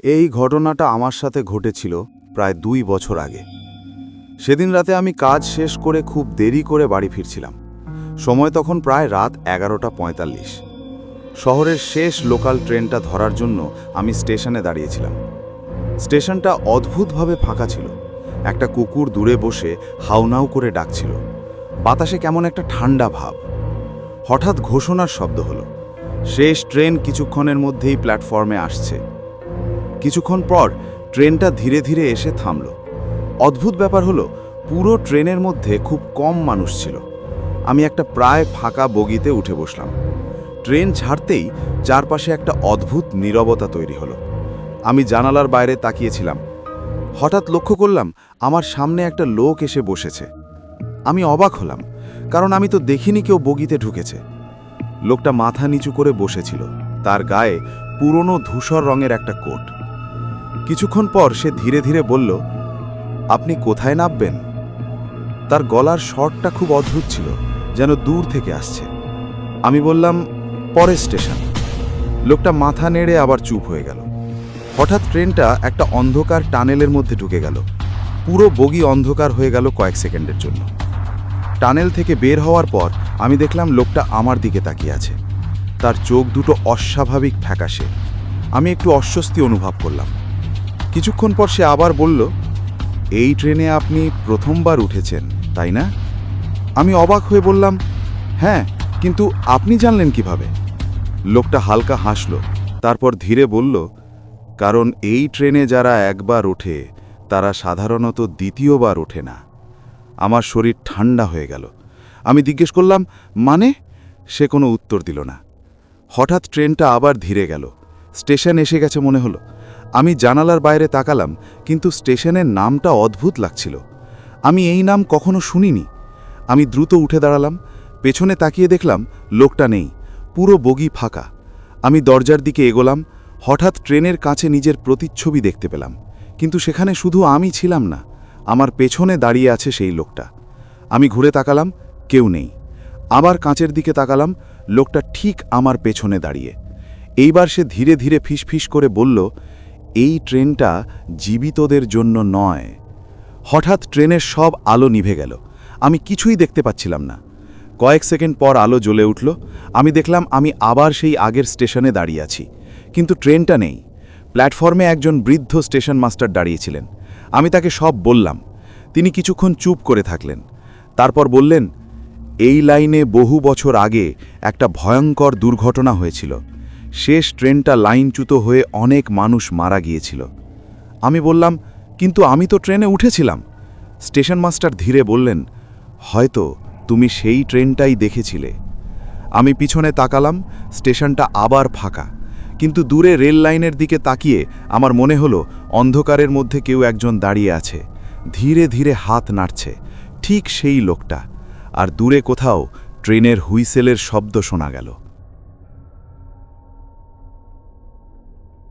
এই ঘটনাটা আমার সাথে ঘটেছিল প্রায় 2 বছর আগে। সেদিন রাতে আমি কাজ শেষ করে খুব দেরি করে বাড়ি ফিরছিলাম। সময় তখন প্রায় রাত 11:45। শহরের শেষ লোকাল ট্রেনটা ধরার জন্য আমি স্টেশনে দাঁড়িয়েছিলাম। স্টেশনটা অদ্ভুতভাবে ফাঁকা ছিল। একটা কুকুর দূরে বসে হাউনাউ করে ডাকছিল। বাতাসে কেমন একটা ঠান্ডা ভাব। হঠাৎ ঘোষণার শব্দ হলো, শেষ ট্রেন কিছুক্ষণের মধ্যেই প্ল্যাটফর্মে আসছে। কিছুক্ষণ পর ট্রেনটা ধীরে ধীরে এসে থামল। অদ্ভুত ব্যাপার হলো, পুরো ট্রেনের মধ্যে খুব কম মানুষ ছিল। আমি একটা প্রায় ফাঁকা বগিতে উঠে বসলাম। ট্রেন ছাড়তেই চারপাশে একটা অদ্ভুত নীরবতা তৈরি হলো। আমি জানালার বাইরে তাকিয়েছিলাম। হঠাৎ লক্ষ্য করলাম আমার সামনে একটা লোক এসে বসেছে। আমি অবাক হলাম, কারণ আমি তো দেখিনি কেউ বগিতে ঢুকেছে। লোকটা মাথা নিচু করে বসেছিল। তার গায়ে পুরনো ধূসর রঙের একটা কোট। কিছুক্ষণ পর সে ধীরে ধীরে বলল, আপনি কোথায় নামবেন? তার গলার স্বরটা খুব অদ্ভুত ছিল, যেন দূর থেকে আসছে। আমি বললাম, পরের স্টেশন। লোকটা মাথা নেড়ে আবার চুপ হয়ে গেল। হঠাৎ ট্রেনটা একটা অন্ধকার টানেলের মধ্যে ঢুকে গেল। পুরো বগি অন্ধকার হয়ে গেল কয়েক সেকেন্ডের জন্য। টানেল থেকে বের হওয়ার পর আমি দেখলাম লোকটা আমার দিকে তাকিয়ে আছে। তার চোখ দুটো অস্বাভাবিক ফ্যাকাশে। আমি একটু অস্বস্তি অনুভব করলাম। কিছুক্ষণ পর সে আবার বলল, এই ট্রেনে আপনি প্রথমবার উঠেছেন, তাই না? আমি অবাক হয়ে বললাম, হ্যাঁ, কিন্তু আপনি জানলেন কিভাবে? লোকটা হালকা হাসল, তারপর ধীরে বলল, কারণ এই ট্রেনে যারা একবার ওঠে তারা সাধারণত দ্বিতীয়বার ওঠে না। আমার শরীর ঠান্ডা হয়ে গেল। আমি জিজ্ঞেস করলাম, মানে? সে কোনো উত্তর দিল না। হঠাৎ ট্রেনটা আবার ধীরে গেল। স্টেশন এসে গেছে মনে হলো। আমি জানালার বাইরে তাকালাম, কিন্তু স্টেশনের নামটা অদ্ভুত লাগছিল। আমি এই নাম কখনো শুনিনি। আমি দ্রুত উঠে দাঁড়ালাম। পেছনে তাকিয়ে দেখলাম লোকটা নেই। পুরো বগি ফাঁকা। আমি দরজার দিকে এগোলাম। হঠাৎ ট্রেনের কাছে নিজের প্রতিচ্ছবি দেখতে পেলাম, কিন্তু সেখানে শুধু আমি ছিলাম না, আমার পেছনে দাঁড়িয়ে আছে সেই লোকটা। আমি ঘুরে তাকালাম, কেউ নেই। আবার কাঁচের দিকে তাকালাম, লোকটা ঠিক আমার পেছনে দাঁড়িয়ে। এইবার সে ধীরে ধীরে ফিসফিস করে বলল, এই ট্রেনটা জীবিতদের জন্য নয়। হঠাৎ ট্রেনের সব আলো নিভে গেল। আমি কিছুই দেখতে পাচ্ছিলাম না। কয়েক সেকেন্ড পর আলো জ্বলে উঠল। আমি দেখলাম আমি আবার সেই আগের স্টেশনে দাঁড়িয়ে আছি, কিন্তু ট্রেনটা নেই। প্ল্যাটফর্মে একজন বৃদ্ধ স্টেশন মাস্টার দাঁড়িয়েছিলেন। আমি তাকে সব বললাম। তিনি কিছুক্ষণ চুপ করে থাকলেন। তারপর বললেন, এই লাইনে বহু বছর আগে একটা ভয়ঙ্কর দুর্ঘটনা হয়েছিল। শেষ ট্রেনটা লাইনচ্যুত হয়ে অনেক মানুষ মারা গিয়েছিল। আমি বললাম, কিন্তু আমি তো ট্রেনে উঠেছিলাম। স্টেশন মাস্টার ধীরে বললেন, হয়তো তুমি সেই ট্রেনটাই দেখেছিলে। আমি পিছনে তাকালাম। স্টেশনটা আবার ফাঁকা, কিন্তু দূরে রেল লাইনের দিকে তাকিয়ে আমার মনে হলো অন্ধকারের মধ্যে কেউ একজন দাঁড়িয়ে আছে, ধীরে ধীরে হাত নাড়ছে, ঠিক সেই লোকটা। আর দূরে কোথাও ট্রেনের হুইসেলের শব্দ শোনা গেল।